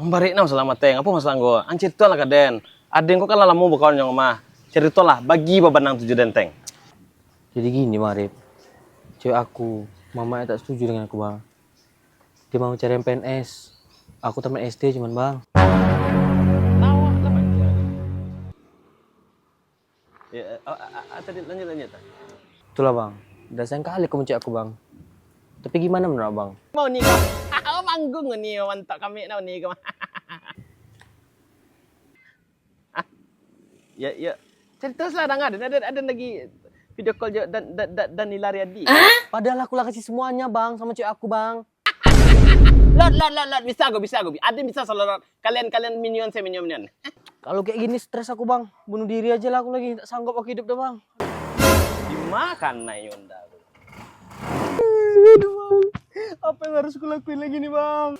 Ang bari na selamat teng. Apa masalah go? Anjir to lah kaden. Aden ko kan lalamu bukan yang mah. Cerita lah bagi babanang 7 denteng. Jadi gini Marip, cewek aku, mama tak setuju dengan aku bang. Dia mau cari yang PNS, aku teman SD cuman bang. Tawa lah bang. Ya, tadi lanjut. Itulah bang, udah sayang kali kamu cewek aku bang. Tapi gimana menurut abang? Mau nikah? Oh, manggung nih, mantap kami now nikah. Ya. Cerita lah ada lagi video call dan Nila Riyadi. Padahal aku lah kasih semuanya bang sama cewek aku bang. Lot, bisa gue. Ada bisa selalu kalian minion saya minion. Kalau kayak gini stres aku bang, bunuh diri aja lah aku lagi tak sanggup aku hidup dah bang. Dimakan na Yunda. Aduh bang, apa yang harus kulakuin lagi nih bang?